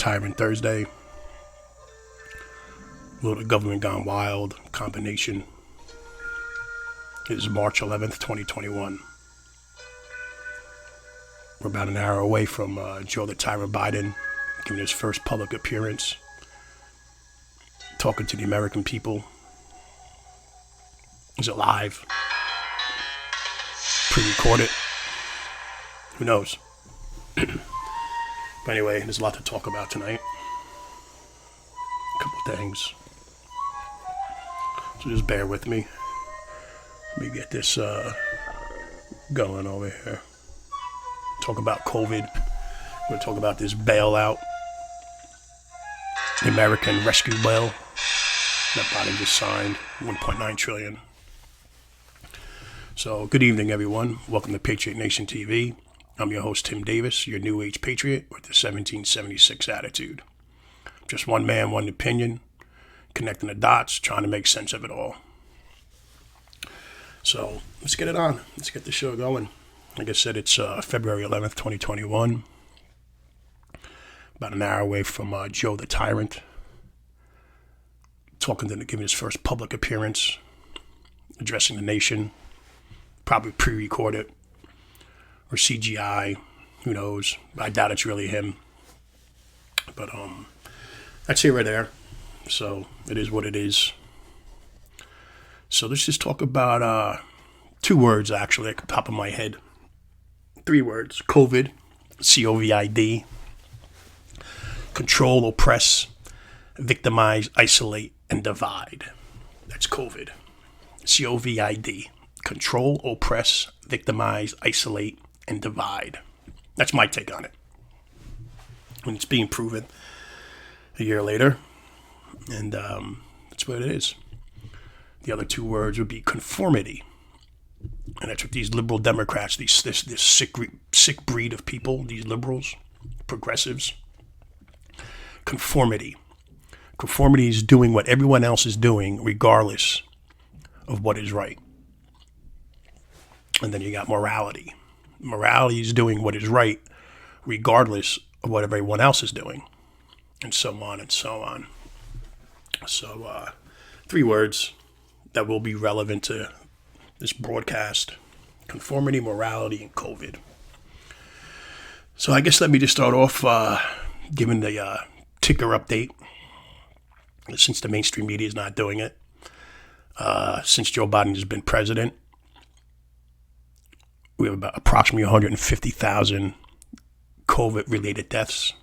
Tyrant Thursday. Will the government gone wild combination. It is March 11th, 2021. We're about an hour away from Joe the Tyrant Biden giving his first public appearance, talking to the American people. Is it live? Pre-recorded? Who knows? But anyway, there's a lot to talk about tonight. A couple of things. So just bear with me. Let me get this going over here. Talk about COVID. We're going to talk about this bailout. The American Rescue Bill that Biden just signed. $1.9 trillion. So good evening, everyone. Welcome to Patriot Nation TV. I'm your host, Tim Davis, your New Age Patriot with the 1776 attitude. Just one man, one opinion, connecting the dots, trying to make sense of it all. So let's get it on. Let's get the show going. Like I said, it's February 11th, 2021. About an hour away from Joe the Tyrant. Talking to him, giving his first public appearance, addressing the nation. Probably pre-recorded or CGI. Who knows? I doubt it's really him. But that's here or there. So it is what it is. So let's just talk about two words, actually, at the top of my head. Three words. COVID. COVID. Control, oppress, victimize, isolate, and divide. That's COVID. COVID. Control, oppress, victimize, isolate, and divide. That's my take on it. And it's being proven a year later. And that's what it is. The other two words would be conformity. And that's what these liberal Democrats, this sick breed of people, these liberals, progressives. Conformity. Conformity is doing what everyone else is doing, regardless of what is right. And then you got morality. Morality is doing what is right, regardless of what everyone else is doing. And so on and so on. So, three words that will be relevant to this broadcast. Conformity, morality, and COVID. So I guess let me just start off giving the ticker update. Since the mainstream media is not doing it. Since Joe Biden has been president, we have about approximately 150,000 COVID-related deaths.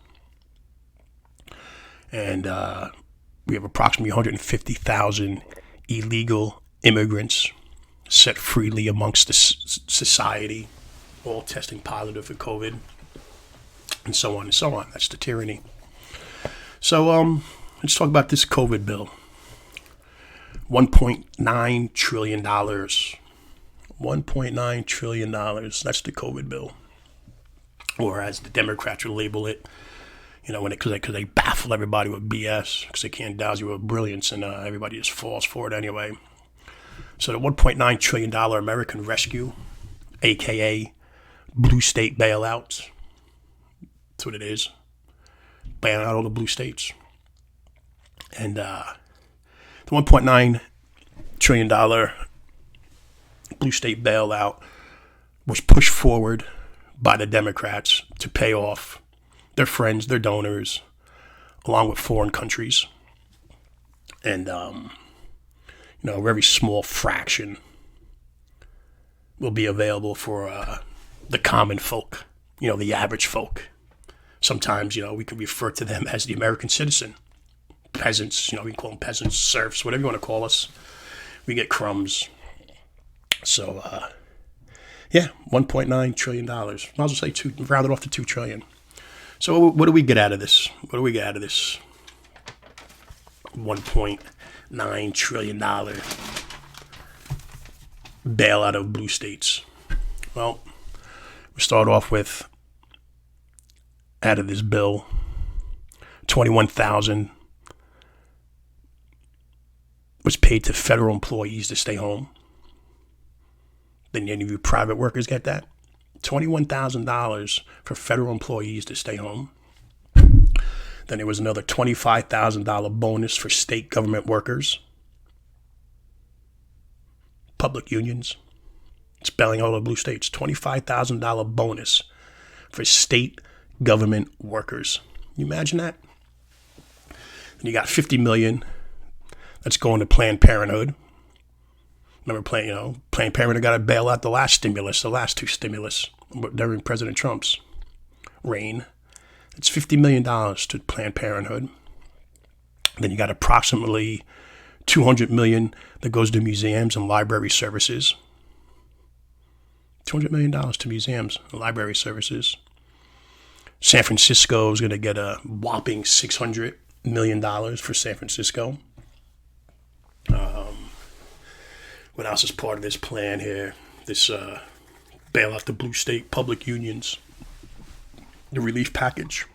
And we have approximately 150,000 illegal immigrants set freely amongst the society, all testing positive for COVID, and so on and so on. That's the tyranny. So let's talk about this COVID bill. $1.9 trillion. $1.9 trillion. That's the COVID bill. Or as the Democrats would label it, because they baffle everybody with BS, because they can't douse you with brilliance, and everybody just falls for it anyway. So the $1.9 trillion American Rescue, a.k.a. blue state bailouts. That's what it is. Bailing out all the blue states. And the $1.9 trillion blue state bailout was pushed forward by the Democrats to pay off their friends, their donors, along with foreign countries. And, a very small fraction will be available for the common folk, the average folk. Sometimes, we can refer to them as the American citizen. Peasants, we can call them peasants, serfs, whatever you want to call us. We get crumbs. So, $1.9 trillion. Might as well say round it off to $2 trillion. So what do we get out of this? What do we get out of this $1.9 trillion bailout of blue states? Well, we start off with, out of this bill, 21,000 was paid to federal employees to stay home. Then any of you private workers get that? $21,000 for federal employees to stay home. Then there was another $25,000 bonus for state government workers, public unions. It's spelling all the blue states. $25,000 bonus for state government workers. You imagine that? And you got $50 million that's going to Planned Parenthood. Remember, Planned Parenthood got to bail out the last two stimulus during President Trump's reign. It's $50 million to Planned Parenthood. Then you got approximately $200 million that goes to museums and library services. $200 million to museums and library services. San Francisco is going to get a whopping $600 million for San Francisco. What else is part of this plan here? This bail out the blue state public unions. The relief package.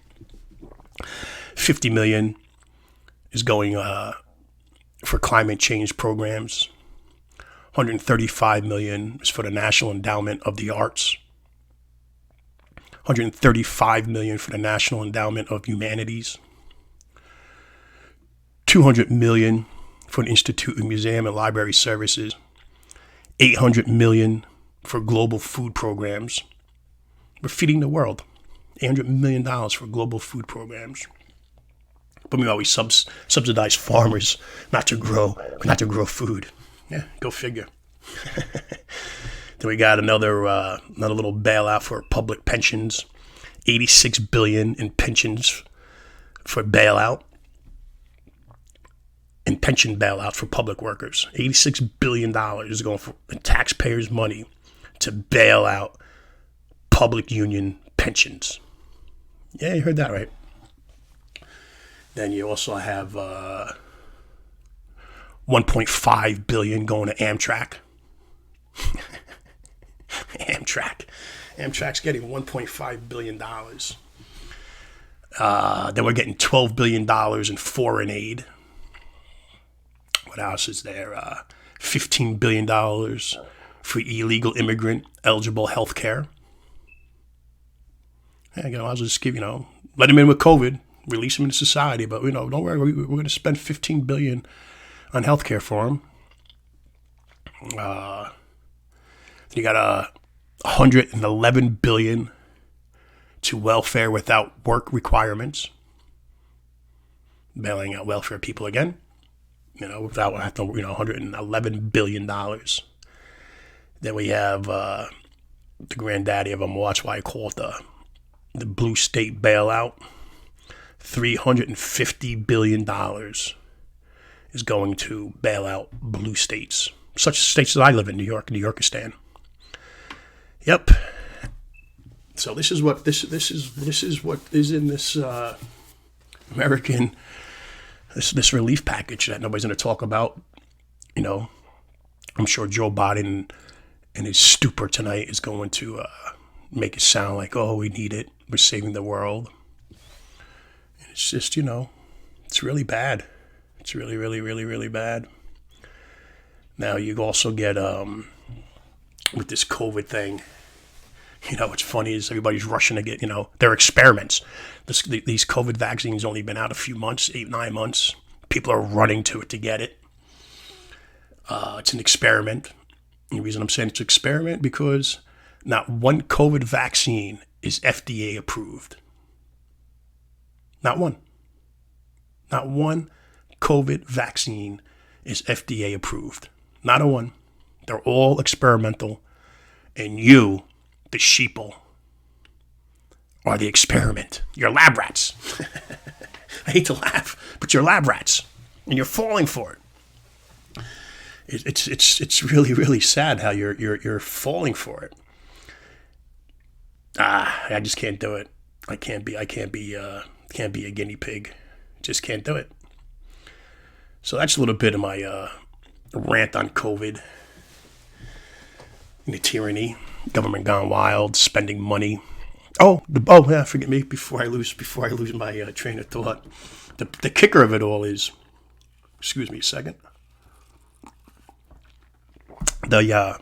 $50 million is going for climate change programs. $135 million is for the National Endowment of the Arts. $135 million for the National Endowment of Humanities. $200 million for the Institute of Museum and Library Services. $800 million for global food programs. We're feeding the world. $800 million for global food programs. But we always subsidize farmers not to grow food. Yeah, go figure. Then we got another little bailout for public pensions. $86 billion in pensions for bailout. And pension bailout for public workers. $86 billion is going for taxpayers' money to bail out public union pensions. Yeah, you heard that right. Then you also have $1.5 billion going to Amtrak. Amtrak's getting $1.5 billion. Then we're getting $12 billion in foreign aid. What else is there? $15 billion for illegal immigrant eligible health care. Yeah, I'll just give, let them in with COVID, release them into society. But, don't worry, we're going to spend $15 billion on health care for them. You got $111 billion to welfare without work requirements. Bailing out welfare people again. Without $111 billion. Then we have the granddaddy of them. Watch why I call it the blue state bailout. $350 billion is going to bail out blue states, such states as I live in, New York, New Yorkistan. Yep. So this is what is in this American. This relief package that nobody's going to talk about. I'm sure Joe Biden in his stupor tonight is going to make it sound like, oh, we need it. We're saving the world. And it's just, it's really bad. It's really, really, really, really bad. Now, you also get, with this COVID thing, what's funny is everybody's rushing to get, their experiments. These COVID vaccines only been out a few months, 8-9 months. People are running to it to get it. It's an experiment. And the reason I'm saying it's an experiment because not one COVID vaccine is FDA approved. Not one. Not one COVID vaccine is FDA approved. Not a one. They're all experimental. And you, the sheeple, are the experiment. You're lab rats. I hate to laugh, but you're lab rats, and you're falling for it. It's really, really sad how you're falling for it. I just can't do it. I can't be a guinea pig. Just can't do it. So that's a little bit of my rant on COVID. The tyranny, government gone wild, spending money. Forgive me before I lose my train of thought. The kicker of it all is, excuse me a second. Out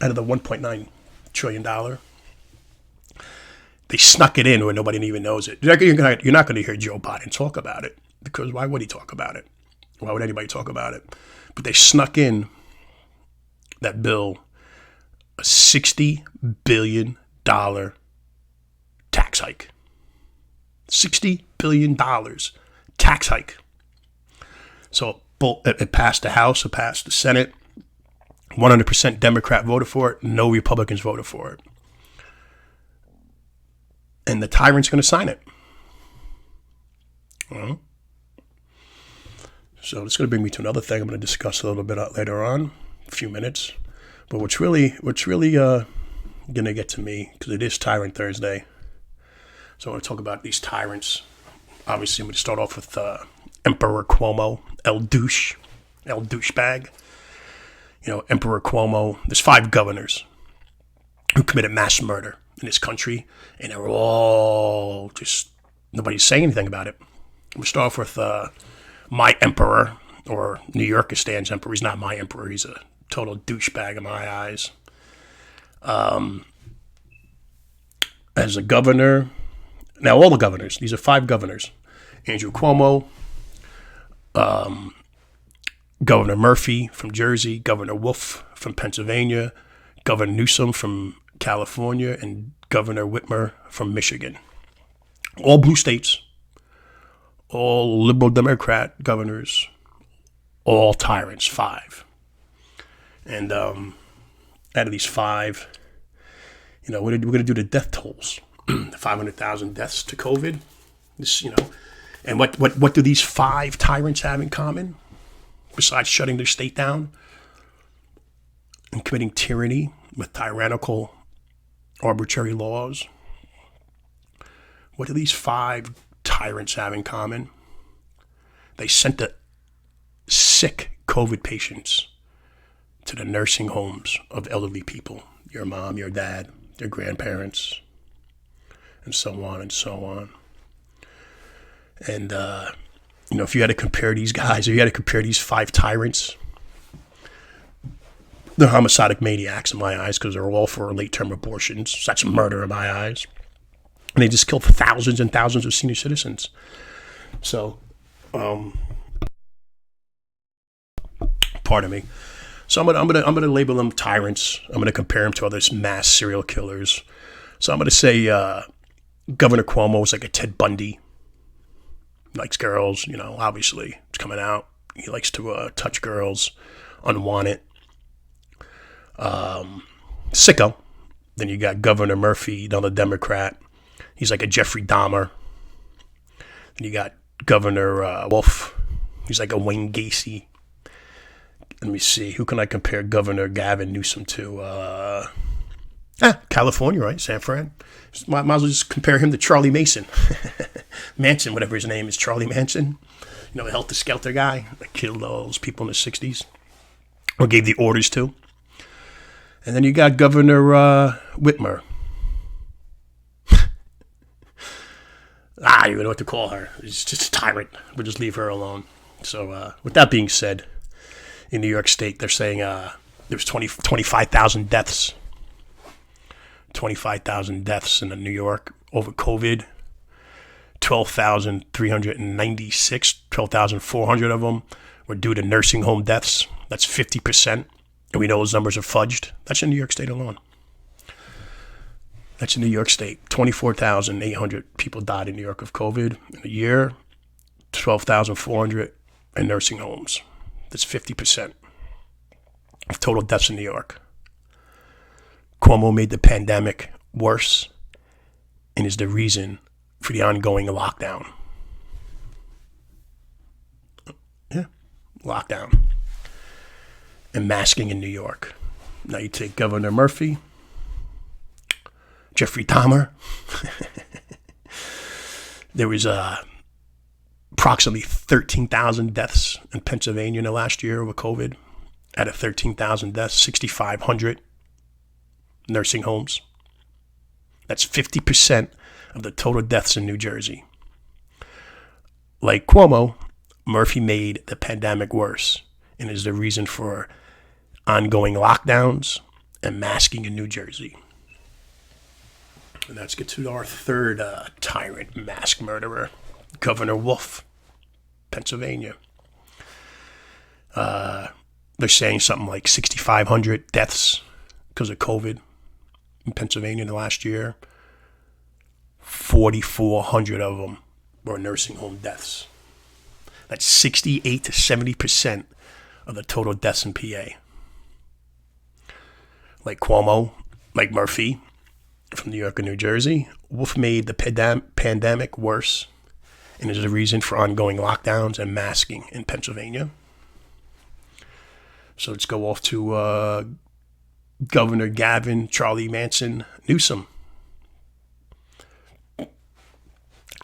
of the $1.9 trillion, They snuck it in where nobody even knows it. You're not going to hear Joe Biden talk about it, because why would he talk about it? Why would anybody talk about it? But they snuck in that bill, a $60 billion tax hike. $60 billion tax hike. So it passed the House, it passed the Senate. 100% Democrat voted for it. No Republicans voted for it. And the Tyrant's going to sign it. Well, so it's going to bring me to another thing I'm going to discuss a little bit later on, a few minutes. But what's really going to get to me, because it is Tyrant Thursday. So I want to talk about these tyrants. Obviously, I'm going to start off with Emperor Cuomo, El douchebag. Emperor Cuomo. There's 5 governors who committed mass murder in this country, and they were all just, nobody's saying anything about it. We'll start off with my emperor, or New Yorkistan's emperor. He's not my emperor. He's a total douchebag in my eyes. As a governor, now all the governors, these are 5 governors. Andrew Cuomo, Governor Murphy from Jersey, Governor Wolf from Pennsylvania, Governor Newsom from California, and Governor Witmer from Michigan. All blue states, all liberal Democrat governors, all tyrants, 5. And out of these 5, we're going to do the death tolls. 500,000 deaths to COVID. And what do these 5 tyrants have in common? Besides shutting their state down and committing tyranny with tyrannical, arbitrary laws. What do these 5 tyrants have in common? They sent the sick COVID patients to the nursing homes of elderly people. Your mom, your dad, your grandparents, and so on and so on. And, if you had to compare these guys, or you had to compare these 5 tyrants, they're homicidal maniacs in my eyes, because they're all for late-term abortions. That's murder in my eyes. And they just killed thousands and thousands of senior citizens. So, pardon me. So I'm gonna label them tyrants. I'm gonna compare them to other mass serial killers. So I'm gonna say Governor Cuomo is like a Ted Bundy. Likes girls, obviously it's coming out. He likes to touch girls, unwanted. Sicko. Then you got Governor Murphy, another Democrat. He's like a Jeffrey Dahmer. Then you got Governor Wolf. He's like a Wayne Gacy. Let me see. Who can I compare Governor Gavin Newsom to? California, right? San Fran. Might as well just compare him to Charlie Manson. Manson, whatever his name is, Charlie Manson. The Helter Skelter guy that killed all those people in the 60s. Or gave the orders to. And then you got Governor Witmer. I don't even know what to call her. She's just a tyrant. We'll just leave her alone. So with that being said, in New York State, they're saying there's 25,000 deaths. 25,000 deaths in New York over COVID. 12,396, 12,400 of them were due to nursing home deaths. That's 50%. And we know those numbers are fudged. That's in New York State alone. That's in New York State. 24,800 people died in New York of COVID in a year. 12,400 in nursing homes. That's 50% of total deaths in New York. Cuomo made the pandemic worse and is the reason for the ongoing lockdown. Yeah, lockdown. And masking in New York. Now you take Governor Murphy, Jeffrey Dahmer. There was approximately 13,000 deaths in Pennsylvania in the last year over COVID. Out of 13,000 deaths, 6,500 nursing homes. That's 50% of the total deaths in New Jersey. Like Cuomo, Murphy made the pandemic worse and is the reason for ongoing lockdowns and masking in New Jersey. And let's get to our third tyrant mask murderer, Governor Wolf, Pennsylvania. They're saying something like 6,500 deaths because of COVID in Pennsylvania in the last year. 4,400 of them were nursing home deaths. That's 68 to 70% of the total deaths in PA. Like Cuomo, like Murphy from New York and New Jersey, Wolf made the pandemic worse and is the reason for ongoing lockdowns and masking in Pennsylvania. So let's go off to Governor Gavin Charlie Manson Newsom.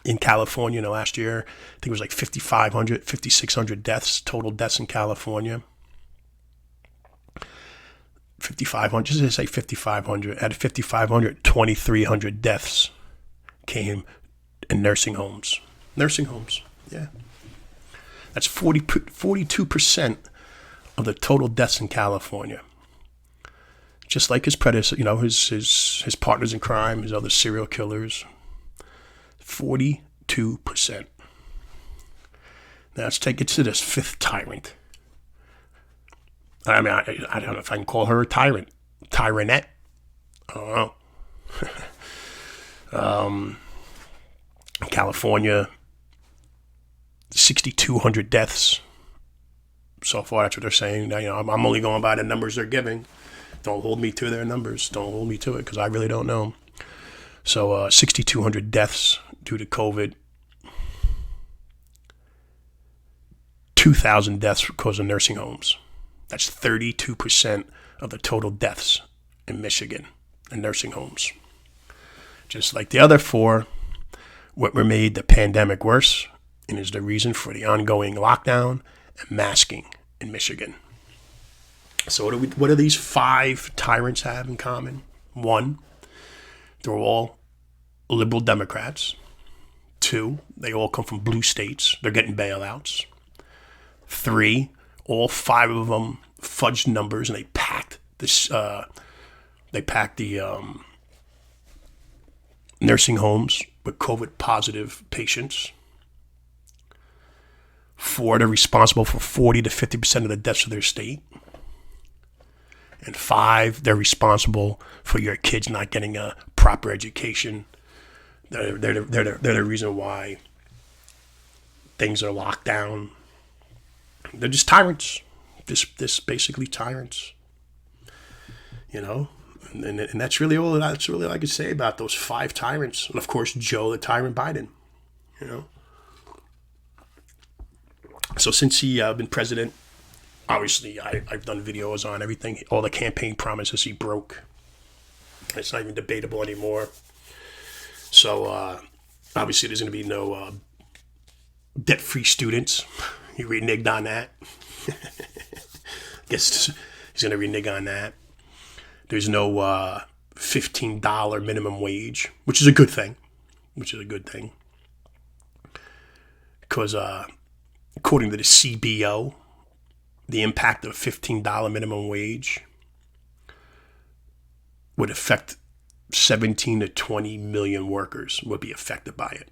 In California in the last year, I think it was like 5,500, 5,600 deaths, total deaths in California. 5,500, just to say 5,500. Out of 5,500, 2,300 deaths came in nursing homes. Nursing homes, yeah. That's 42% of the total deaths in California. Just like his predecessor, his partners in crime, his other serial killers. 42%. Now let's take it to this fifth tyrant. I mean, I don't know if I can call her a tyrant. Tyrannette? I don't know. California, 6,200 deaths. So far, that's what they're saying. I'm only going by the numbers they're giving. Don't hold me to their numbers. Don't hold me to it because I really don't know. So 6,200 deaths due to COVID. 2,000 deaths because of nursing homes. That's 32% of the total deaths in Michigan in nursing homes. Just like the other four, Witmer made the pandemic worse and is the reason for the ongoing lockdown and masking in Michigan. So what do these five tyrants have in common? One, they're all liberal Democrats. Two, they all come from blue states. They're getting bailouts. Three, all five of them fudged numbers and they packed this. They packed the nursing homes with COVID positive patients. Four, they're responsible for 40 to 50% of the deaths of their state. And five, they're responsible for your kids not getting a proper education. They're the reason why things are locked down. They're just tyrants. This basically tyrants. And that's really all I can say about those five tyrants. And of course, Joe the Tyrant Biden. So since he been president, obviously I've done videos on everything, all the campaign promises he broke. It's not even debatable anymore. So obviously there's going to be no debt-free students. He reneged on that. Guess he's going to renege on that. There's no $15 minimum wage, which is a good thing. Because according to the CBO, the impact of $15 minimum wage would affect 17 to 20 million workers would be affected by it.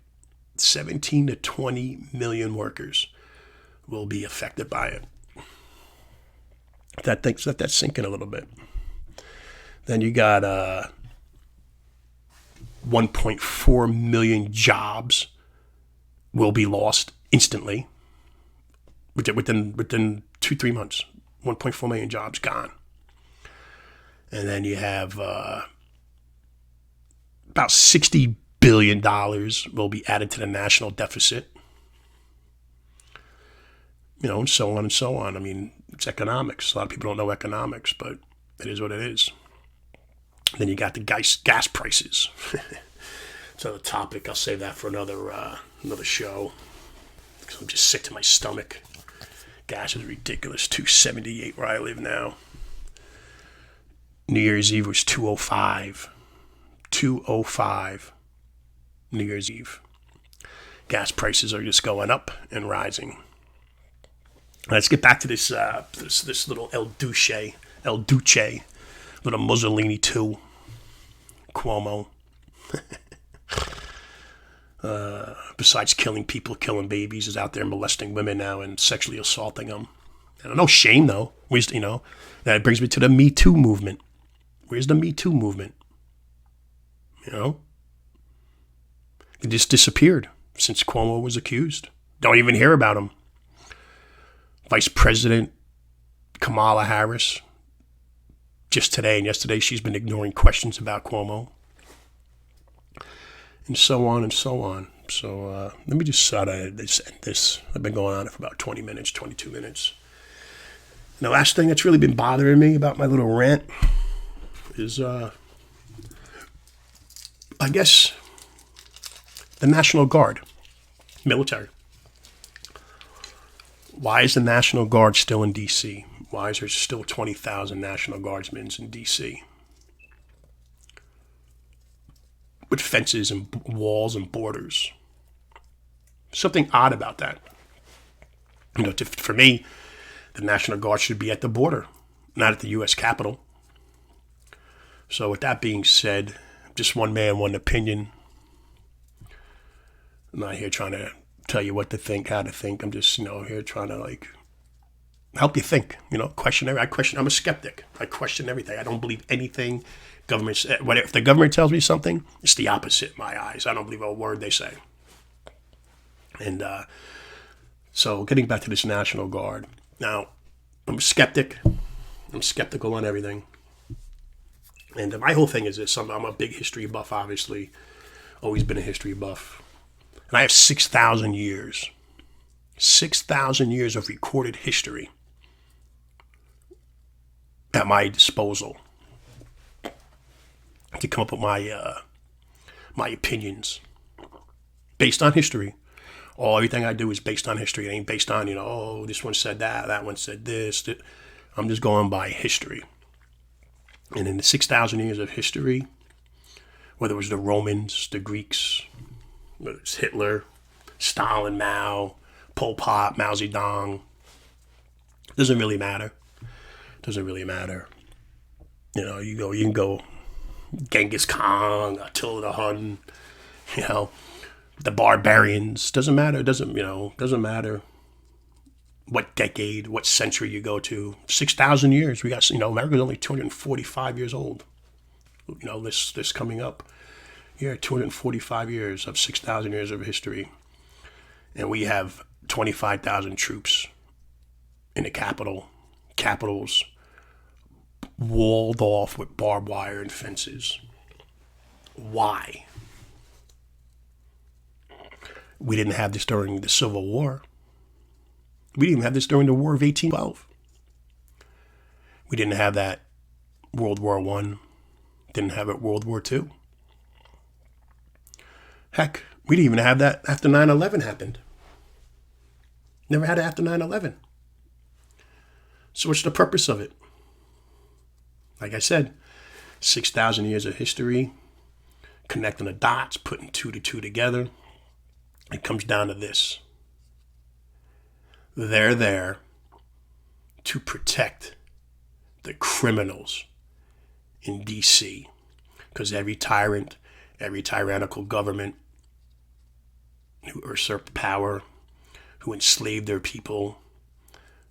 17 to 20 million workers will be affected by it. Let that sink in a little bit. Then you got 1.4 million jobs will be lost instantly within 2-3 months. 1.4 million jobs gone. And then you have about $60 billion will be added to the national deficit. And so on and so on. I mean, it's economics. A lot of people don't know economics, but it is what it is. Then you got the gas prices. It's another topic. I'll save that for another show. Because I'm just sick to my stomach. Gas is ridiculous. $2.78 where I live now. New Year's Eve was $2.05. $2.05. New Year's Eve. Gas prices are just going up and rising. Let's get back to this little El Duce, little Mussolini too, Cuomo. Besides killing people, killing babies, is out there molesting women now and sexually assaulting them. No shame though. That brings me to the Me Too movement. Where's the Me Too movement? It just disappeared since Cuomo was accused. Don't even hear about him. Vice President Kamala Harris, just today and yesterday, she's been ignoring questions about Cuomo. And so on and so on. So let me just end this. I've been going on for about 20 minutes, 22 minutes. And the last thing that's really been bothering me about my little rant is, I guess, the National Guard, military. Why is the National Guard still in D.C.? Why is there still 20,000 National Guardsmen in D.C.? With fences and walls and borders. Something odd about that. For me, the National Guard should be at the border, not at the U.S. Capitol. So with that being said, just one man, one opinion. I'm not here trying to tell you what to think, how to think. I'm just, here trying to help you think, question everything. I'm a skeptic. I question everything. I don't believe anything if the government tells me something, it's the opposite in my eyes. I don't believe a word they say. And so getting back to this National Guard. Now, I'm a skeptic. I'm skeptical on everything. And my whole thing is this. I'm a big history buff, obviously. Always been a history buff. And I have 6,000 years. 6,000 years of recorded history at my disposal to come up with my opinions based on history. Everything I do is based on history. It ain't based on, this one said that one said this. I'm just going by history. And in the 6,000 years of history, whether it was the Romans, the Greeks, whether it's Hitler, Stalin, Mao, Pol Pot, Mao Zedong, doesn't really matter. Doesn't really matter. You can go Genghis Khan, Attila the Hun, the barbarians. Doesn't matter. Doesn't matter what decade, what century you go to. 6,000 years. We got, America's only 245 years old. This coming up. 245 years of 6,000 years of history. And we have 25,000 troops in the capitals walled off with barbed wire and fences. Why? We didn't have this during the Civil War. We didn't even have this during the War of 1812. We didn't have that World War I. Didn't have it World War II. Heck, we didn't even have that after 9/11 happened. Never had it after 9/11. So what's the purpose of it? Like I said, 6,000 years of history, connecting the dots, putting 2 to 2 together. It comes down to this. They're there to protect the criminals in D.C. Because every tyrant, every tyrannical government who usurped power, who enslaved their people,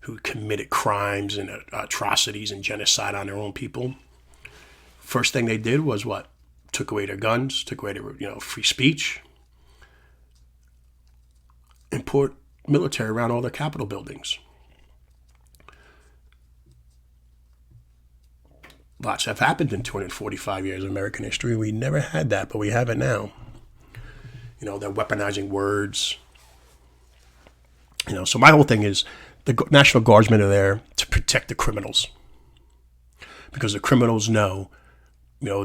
who committed crimes and atrocities and genocide on their own people, first thing they did was what? Took away their guns, took away their free speech, and put military around all their Capitol buildings. Lots have happened in 245 years of American history. We never had that, but we have it now. They're weaponizing words. So my whole thing is the National Guardsmen are there to protect the criminals. Because the criminals know, they're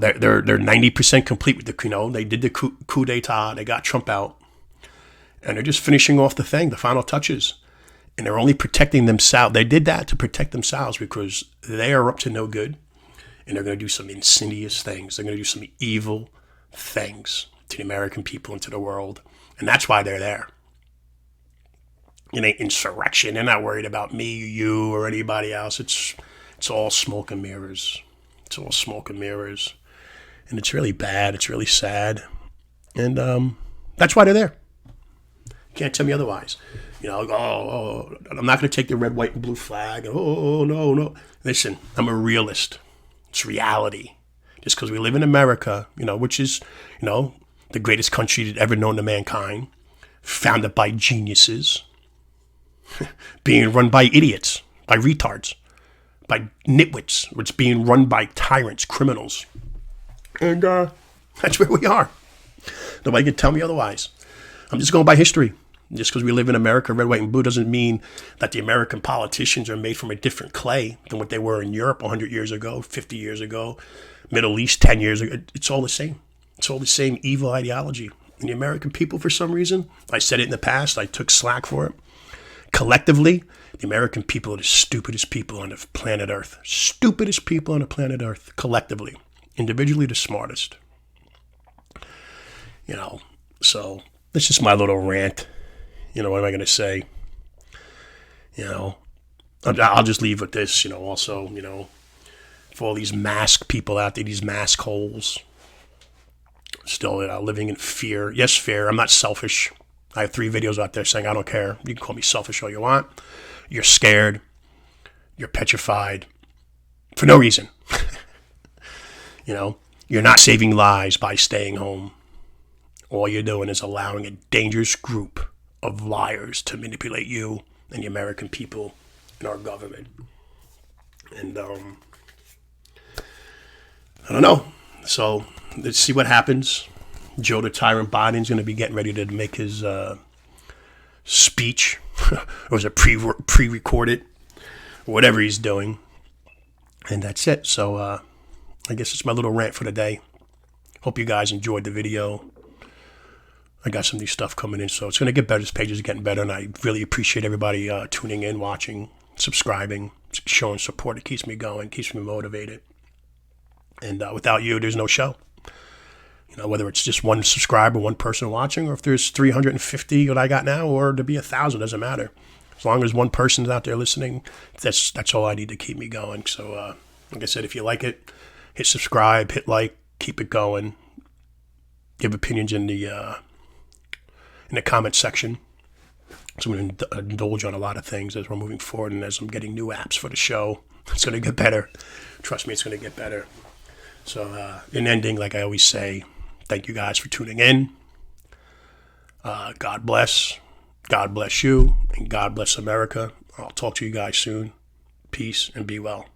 90% complete with they did the coup d'etat, they got Trump out. And they're just finishing off the final touches. And they're only protecting themselves. They did that to protect themselves because they are up to no good. And they're going to do some insidious things. They're going to do some evil things to the American people and to the world. And that's why they're there. It ain't insurrection. They're not worried about me, you, or anybody else. It's all smoke and mirrors. It's all smoke and mirrors. And it's really bad. It's really sad. And that's why they're there. Can't tell me otherwise. I'm not going to take the red, white, and blue flag. Oh, no. Listen, I'm a realist. It's reality. Just because we live in America, which is, the greatest country ever known to mankind, founded by geniuses, being run by idiots, by retards, by nitwits. It's being run by tyrants, criminals. And that's where we are. Nobody can tell me otherwise. I'm just going by history. Just because we live in America, red, white, and blue, doesn't mean that the American politicians are made from a different clay than what they were in Europe 100 years ago, 50 years ago, Middle East 10 years ago. It's all the same. It's all the same evil ideology. And the American people, for some reason, I said it in the past, I took slack for it. Collectively, the American people are the stupidest people on the planet Earth. Stupidest people on the planet Earth, collectively. Individually, the smartest. So that's just my little rant. What am I going to say? I'll just leave with this, also, for all these mask people out there, these mask holes, still living in fear. Yes, fear. I'm not selfish. I have 3 videos out there saying I don't care. You can call me selfish all you want. You're scared. You're petrified for no reason. You're not saving lives by staying home. All you're doing is allowing a dangerous group of liars to manipulate you and the American people and our government. And I don't know. So let's see what happens. Joe the Tyrant Biden's going to be getting ready to make his speech. Or was it pre-recorded? Or whatever he's doing. And that's it. So I guess it's my little rant for the day. Hope you guys enjoyed the video. I got some new stuff coming in, so it's going to get better. This page is getting better, and I really appreciate everybody tuning in, watching, subscribing, showing support. It keeps me going, keeps me motivated. And without you, there's no show. Whether it's just one subscriber, one person watching, or if there's 350 what I got now, or to be 1,000, doesn't matter. As long as one person's out there listening, that's all I need to keep me going. So, like I said, if you like it, hit subscribe, hit like, keep it going. Give opinions in the comment section. So I'm going to indulge on a lot of things as we're moving forward, and as I'm getting new apps for the show. It's going to get better. Trust me, it's going to get better. So in ending, like I always say, thank you guys for tuning in. God bless. God bless you, and God bless America. I'll talk to you guys soon. Peace and be well.